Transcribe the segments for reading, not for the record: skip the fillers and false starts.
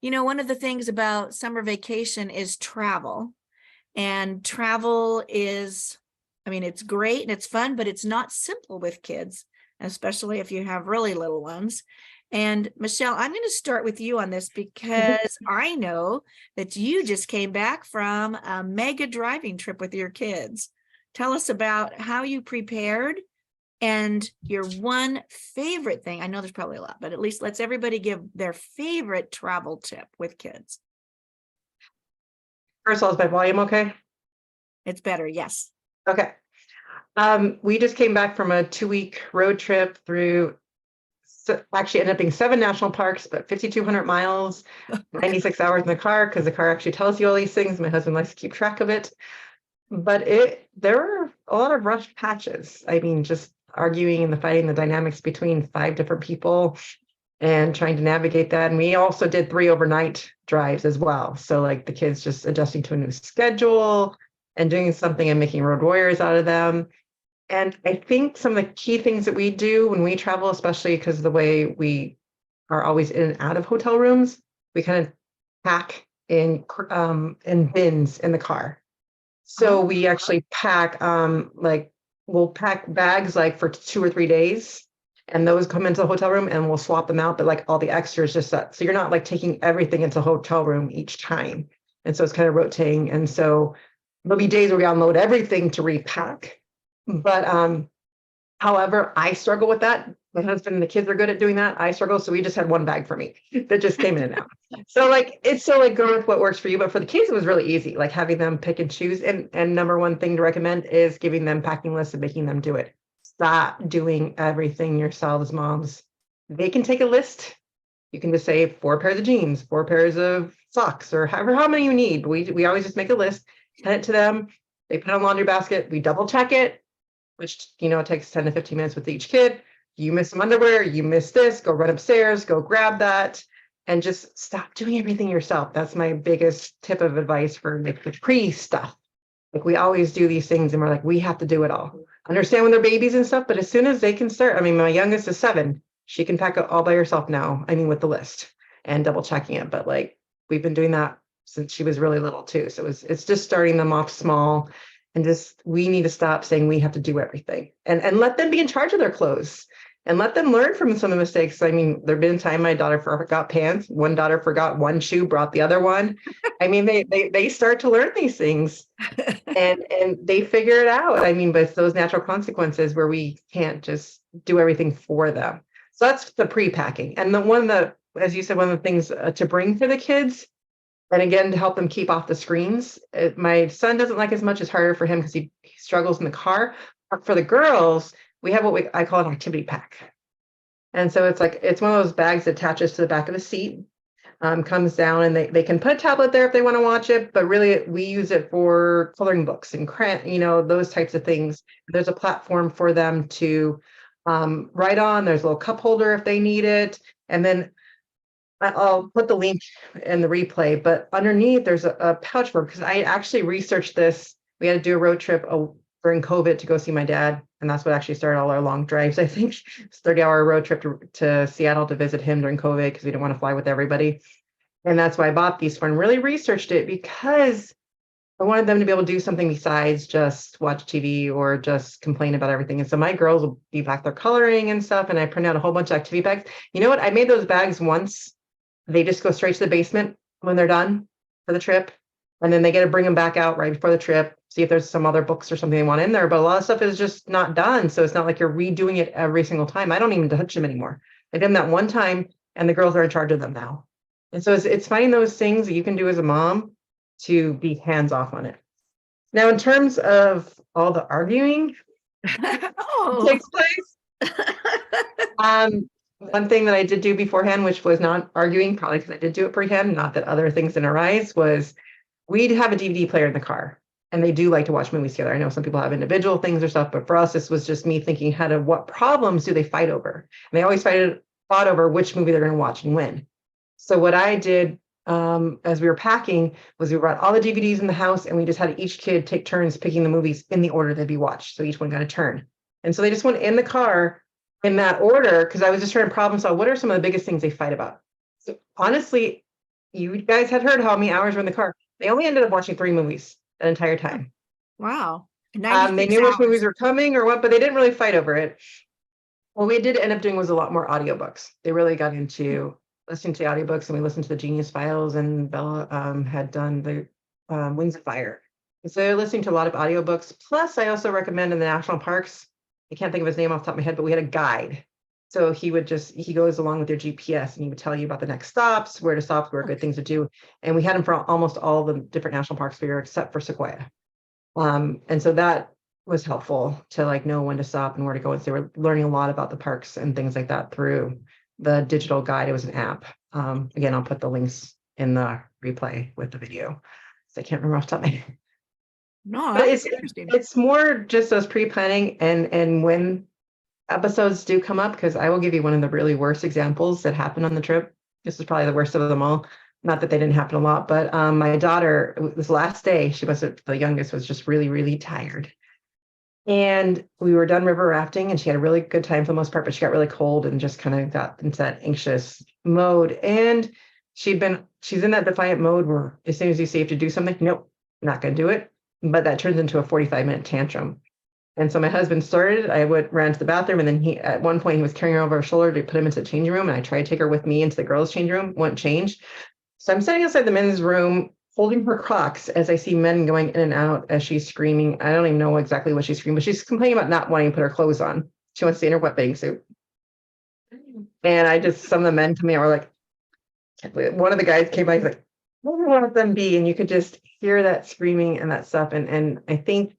One of the things about summer vacation is travel. And travel is, it's great and it's fun, but it's not simple with kids, especially if you have really little ones. And Michelle, I'm going to start with you on this because I know that you just came back from a mega driving trip with your kids. Tell us about how you prepared and your one favorite thing. I know there's probably a lot, but at least let's everybody give their favorite travel tip with kids. First of all, is my volume okay? It's better, yes. Okay. We just came back from a 2-week road trip through, actually ended up being 7 national parks, but 5,200 miles, 96 hours in the car, because the car actually tells you all these things. My husband likes to keep track of it. But there were a lot of rough patches. Just arguing and fighting the dynamics between 5 different people and trying to navigate that. And we also did 3 overnight drives as well. So like the kids just adjusting to a new schedule and doing something and making road warriors out of them. And I think some of the key things that we do when we travel, especially because of the way we are always in and out of hotel rooms, we kind of pack in bins in the car. So we actually pack we'll pack bags like for 2 or 3 days, and those come into the hotel room and we'll swap them out. But like all the extras just that. So you're not like taking everything into the hotel room each time. And so it's kind of rotating. And so there'll be days where we unload everything to repack. But however, I struggle with that. My husband and the kids are good at doing that. I struggle. So we just had one bag for me that just came in and out. So go with what works for you. But for the kids, it was really easy, like having them pick and choose. And number one thing to recommend is giving them packing lists and making them do it. Stop doing everything yourselves, moms. They can take a list. You can just say 4 pairs of jeans, 4 pairs of socks, or how many you need. We always just make a list, send it to them. They put it in a laundry basket. We double check it, which, it takes 10 to 15 minutes with each kid. You miss some underwear, you miss this, go run upstairs, go grab that, and just stop doing everything yourself. That's my biggest tip of advice for like the pre-stuff. Like we always do these things and we're like, we have to do it all. Understand when they're babies and stuff, but as soon as they can start, my youngest is 7. She can pack it all by herself now. With the list and double checking it. But like we've been doing that since she was really little too. So it's just starting them off small. And we need to stop saying we have to do everything and let them be in charge of their clothes and let them learn from some of the mistakes. There've been a time my daughter forgot pants. One daughter forgot one shoe, brought the other one. They start to learn these things and they figure it out. But it's those natural consequences where we can't just do everything for them. So that's the pre-packing. And as you said, one of the things to bring for the kids, and again, to help them keep off the screens. My son doesn't like as much. It's harder for him because he struggles in the car. But for the girls, we have what I call an activity pack. And so it's one of those bags that attaches to the back of the seat, comes down, and they can put a tablet there if they want to watch it. But really, we use it for coloring books and those types of things. There's a platform for them to write on. There's a little cup holder if they need it. And then I'll put the link in the replay, but underneath there's a pouch for, because I actually researched this. We had to do a road trip during COVID to go see my dad. And that's what actually started all our long drives. I think it's a 30-hour road trip to Seattle to visit him during COVID because we didn't want to fly with everybody. And that's why I bought these for and really researched it because I wanted them to be able to do something besides just watch TV or just complain about everything. And so my girls will be back there coloring and stuff. And I print out a whole bunch of activity bags. You know what? I made those bags once. They just go straight to the basement when they're done for the trip. And then they get to bring them back out right before the trip, see if there's some other books or something they want in there. But a lot of stuff is just not done. So it's not like you're redoing it every single time. I don't even touch them anymore. I did them that one time and the girls are in charge of them now. And so it's finding those things that you can do as a mom to be hands off on it. Now, in terms of all the arguing takes place, one thing that I did do beforehand, which was not arguing, probably because I did do it prehand, not that other things didn't arise, was we'd have a DVD player in the car. And they do like to watch movies together. I know some people have individual things or stuff, but for us, this was just me thinking what problems do they fight over? And they always fought over which movie they're going to watch and when. So what I did as we were packing was we brought all the DVDs in the house and we just had each kid take turns picking the movies in the order they'd be watched. So each one got a turn. And so they just went in the car in that order because I was just trying to problem solve what are some of the biggest things they fight about. So honestly, you guys had heard how many hours were in the car. They only ended up watching 3 movies that entire Oh, time. wow. They 96 knew which movies hours. were coming or what, but they didn't really fight over it. What we did end up doing was a lot more audiobooks. They really got into listening to the audiobooks, and we listened to the Genius Files, and Bella had done the Wings of Fire. And so they're listening to a lot of audiobooks. Plus, I also recommend in the national parks, I can't think of his name off the top of my head, but we had a guide. So he goes along with your GPS, and he would tell you about the next stops, where to stop, where good things to do. And we had him for almost all the different national parks we were, except for Sequoia. And so that was helpful to like know when to stop and where to go. And so they were learning a lot about the parks and things like that through the digital guide. It was an app. Again, I'll put the links in the replay with the video. So I can't remember off the top of my head. No, But that's interesting. it's more just those pre-planning and when episodes do come up, because I will give you one of the really worst examples that happened on the trip. This is probably the worst of them all. Not that they didn't happen a lot, but my daughter, this last day, the youngest, was just really, really tired. And we were done river rafting, and she had a really good time for the most part, but she got really cold and just kind of got into that anxious mode. And she's in that defiant mode where as soon as you say you have to do something, nope, not going to do it. But that turns into a 45-minute tantrum. And so my husband started, ran to the bathroom, and then at one point he was carrying her over her shoulder to put him into the changing room. And I tried to take her with me into the girls' changing room, wouldn't change. So I'm sitting outside the men's room holding her Crocs as I see men going in and out as she's screaming. I don't even know exactly what she's screaming, but she's complaining about not wanting to put her clothes on. She wants to stay in her wet bathing suit. And some of the men to me were like, one of the guys came by, he's like, where do we want them be? And you could just hear that screaming and that stuff. And I think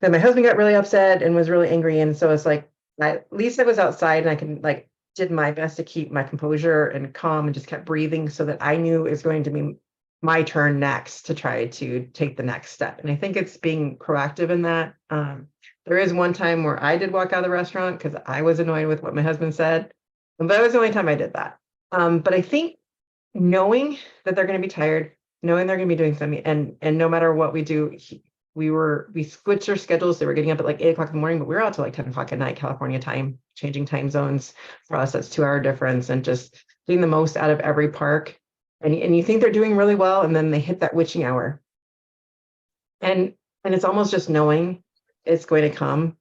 that my husband got really upset and was really angry. And so it's like, at least I was outside and I can did my best to keep my composure and calm and just kept breathing so that I knew it was going to be my turn next to try to take the next step. And I think it's being proactive in that. There is one time where I did walk out of the restaurant because I was annoyed with what my husband said, but that was the only time I did that. But I think knowing that they're going to be tired, knowing they're going to be doing something, and no matter what we do, we switched our schedules. They were getting up at 8 o'clock in the morning, but we were out till 10 o'clock at night, California time, changing time zones. For us, that's 2-hour difference, and just doing the most out of every park. And you think they're doing really well, and then they hit that witching hour. And it's almost just knowing it's going to come.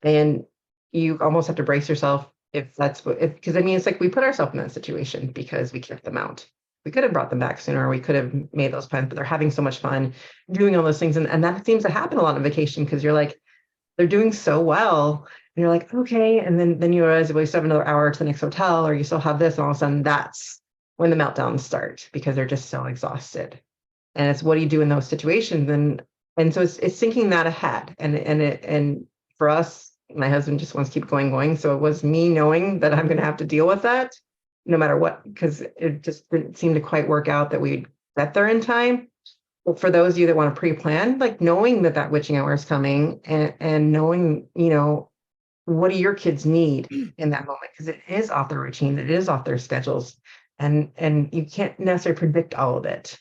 And you almost have to brace yourself because it's like we put ourselves in that situation because we kicked them out. We could have brought them back sooner. We could have made those plans, but they're having so much fun doing all those things. And that seems to happen a lot on vacation because you're like, they're doing so well. And you're like, okay. And then you realize, well, you still have another hour to the next hotel, or you still have this. And all of a sudden that's when the meltdowns start because they're just so exhausted. And it's what do you do in those situations? And so it's thinking that ahead. And for us, my husband just wants to keep going. So it was me knowing that I'm going to have to deal with that no matter what, because it just didn't seem to quite work out that we'd get there in time. But for those of you that want to pre-plan, knowing that witching hour is coming and knowing, what do your kids need in that moment? Because it is off their routine, it is off their schedules, and you can't necessarily predict all of it.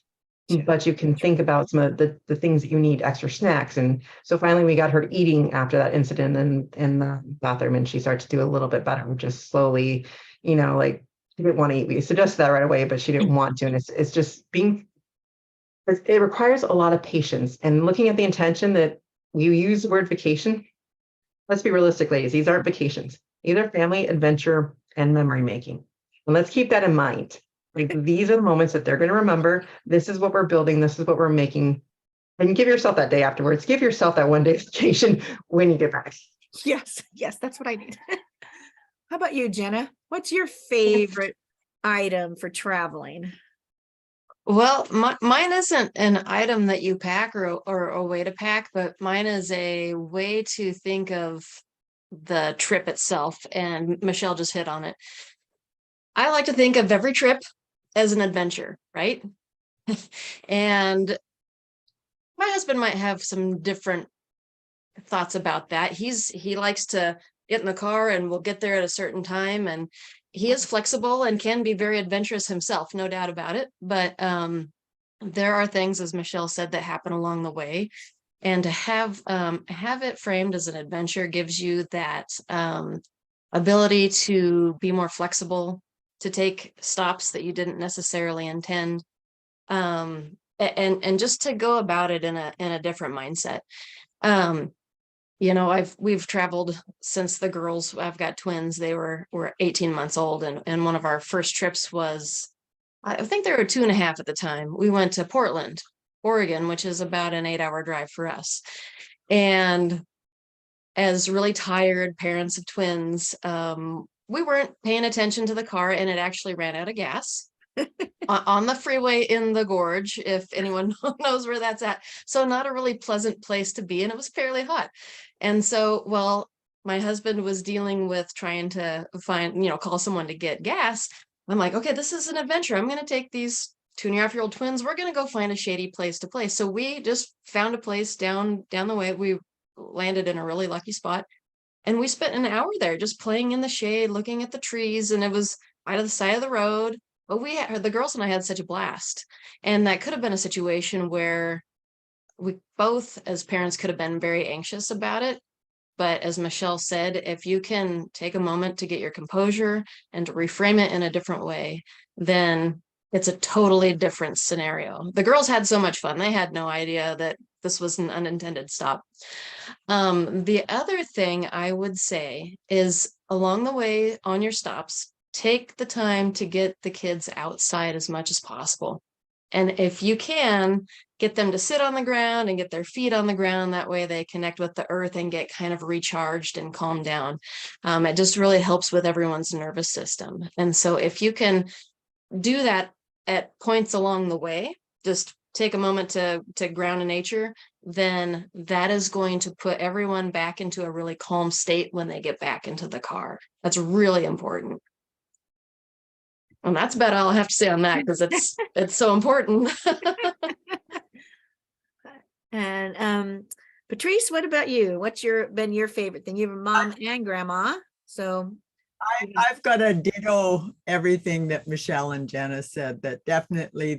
But you can think about some of the things that you need, extra snacks. And so finally we got her eating after that incident in the bathroom, and she started to do a little bit better, just slowly, she didn't want to eat. We suggested that right away, but she didn't want to. And it's just it requires a lot of patience and looking at the intention that you use the word vacation. Let's be realistic, ladies. These aren't vacations. These are family, adventure, and memory making. And let's keep that in mind. These are the moments that they're going to remember. This is what we're building. This is what we're making. And give yourself that day afterwards. Give yourself that one day vacation when you get back. Yes, that's what I need. How about you, Jena? What's your favorite item for traveling? Well, mine isn't an item that you pack or a way to pack, but mine is a way to think of the trip itself. And Michelle just hit on it. I like to think of every trip as an adventure, right? And my husband might have some different thoughts about that. He likes to get in the car and we'll get there at a certain time, and he is flexible and can be very adventurous himself, no doubt about it. But there are things, as Michelle said, that happen along the way, and to have it framed as an adventure gives you that ability to be more flexible, to take stops that you didn't necessarily intend. And just to go about it in a different mindset. You know, we've traveled since the girls, I've got twins, they were 18 months old, and one of our first trips was, I think they were 2.5 at the time. We went to Portland, Oregon, which is about an 8-hour drive for us. And as really tired parents of twins, we weren't paying attention to the car, and it actually ran out of gas on the freeway in the gorge, if anyone knows where that's at. So not a really pleasant place to be, and it was fairly hot. And so, well, my husband was dealing with trying to find, call someone to get gas. I'm like, okay, this is an adventure. I'm going to take these 2.5-year-old twins. We're going to go find a shady place to play. So we just found a place down the way. We landed in a really lucky spot, and we spent an hour there just playing in the shade, looking at the trees, and it was out of the side of the road. But the girls and I had such a blast. And that could have been a situation where we both as parents could have been very anxious about it. But as Michelle said, if you can take a moment to get your composure and to reframe it in a different way, then it's a totally different scenario. The girls had so much fun. They had no idea that this was an unintended stop. The other thing I would say is, along the way on your stops, take the time to get the kids outside as much as possible. And if you can, get them to sit on the ground and get their feet on the ground. That way they connect with the earth and get kind of recharged and calm down. It just really helps with everyone's nervous system. And so if you can do that at points along the way, just take a moment to ground in nature, then that is going to put everyone back into a really calm state when they get back into the car. That's really important. And that's about all I have to say on that, because it's so important. And Patrice, what about you? What's been your favorite thing? You have a mom and grandma, so I've got to ditto everything that Michelle and Jena said. That definitely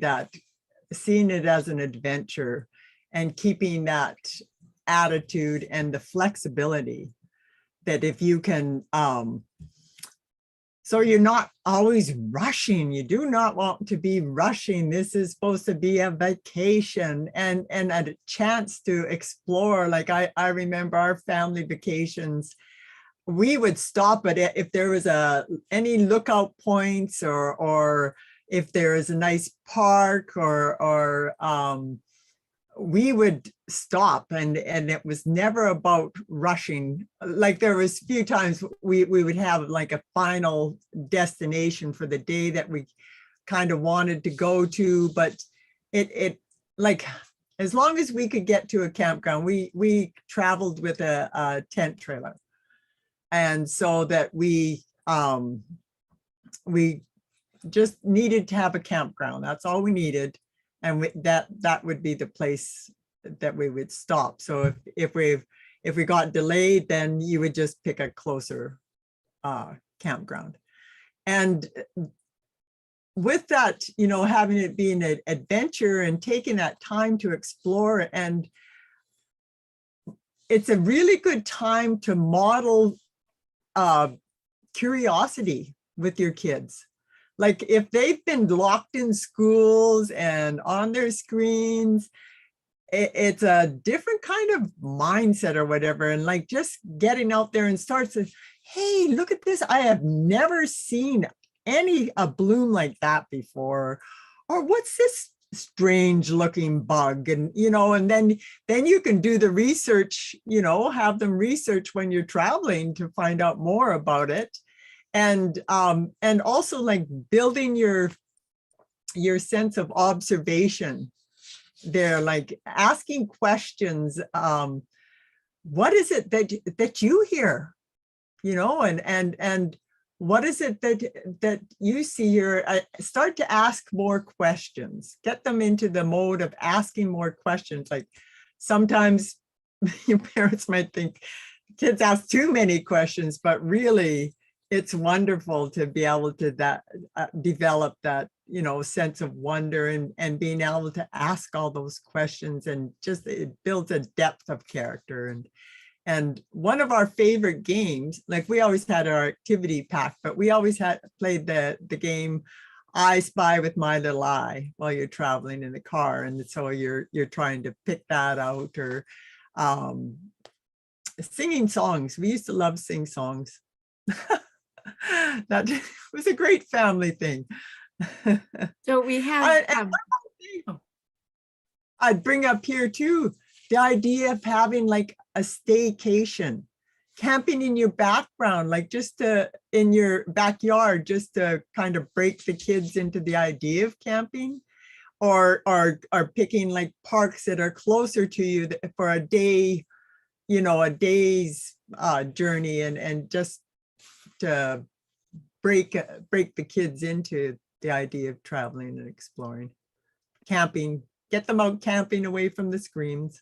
seeing it as an adventure and keeping that attitude and the flexibility, that if you can, so you're not always rushing. You do not want to be rushing. This is supposed to be a vacation and a chance to explore. Like I remember our family vacations, we would stop at it if there was any lookout points, or if there is a nice park, or we would stop, and it was never about rushing. Like there was a few times we would have like a final destination for the day that we kind of wanted to go to, but it like, as long as we could get to a campground, we traveled with a tent trailer. And so that we just needed to have a campground. That's all we needed. And that would be the place that we would stop. So if we got delayed, then you would just pick a closer campground. And with that, having it be an adventure and taking that time to explore, and it's a really good time to model curiosity with your kids. Like if they've been locked in schools and on their screens, it's a different kind of mindset or whatever. And like just getting out there and starts to, hey, look at this. I have never seen a bloom like that before. Or what's this strange looking bug? And, and then you can do the research, have them research when you're traveling to find out more about it. And also like building your sense of observation there, like asking questions. What is it that you hear, and what is it that you see here? Start to ask more questions, get them into the mode of asking more questions. Like sometimes your parents might think kids ask too many questions, but really it's wonderful to be able to develop that, sense of wonder and being able to ask all those questions, and just it builds a depth of character. And one of our favorite games, like we always had our activity pack, but we always had played the game I Spy with My Little Eye while you're traveling in the car. And so you're trying to pick that out, or singing songs. We used to love sing songs. That was a great family thing. So we have, And I'd bring up here too, the idea of having like a staycation, camping in your background, like just in your backyard, just to kind of break the kids into the idea of camping, or picking like parks that are closer to you for a day, a day's journey, and just to break the kids into the idea of traveling and exploring, camping, get them out camping away from the screens.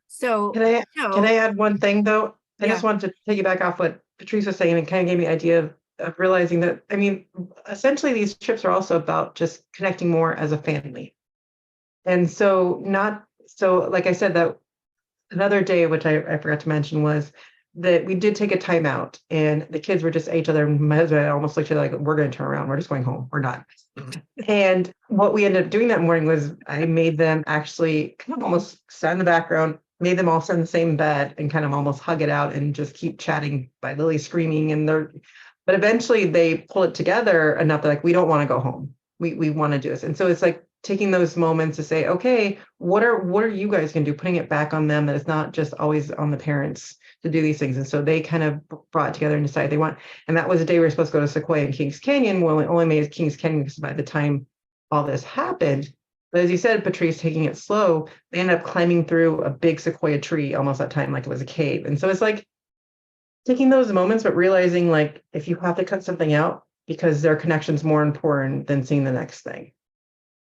so, Can I add one thing though? I Yeah. just wanted to piggyback off what Patrice was saying, and kind of gave me the idea of realizing that, I mean, essentially these trips are also about just connecting more as a family. And so like I said, that another day, which I forgot to mention, was that we did take a time out, and the kids were just at each other. And my husband almost looked at it like, we're going to turn around. We're just going home. We're not. And what we ended up doing that morning was I made them actually kind of almost sit in the background, made them all sit in the same bed and kind of almost hug it out and just keep chatting by Lily screaming. But eventually they pull it together enough. They're like, we don't want to go home. We want to do this. And so it's like taking those moments to say, okay, what are you guys going to do? Putting it back on them, that it's not just always on the parents to do these things. And so they kind of brought it together and decided they want, and that was the day we were supposed to go to Sequoia and Kings Canyon. Well, we only made it Kings Canyon because by the time all this happened, but as you said, Patrice, taking it slow, they ended up climbing through a big Sequoia tree almost that time, like it was a cave. And so it's like taking those moments, but realizing like, if you have to cut something out because their connection's more important than seeing the next thing.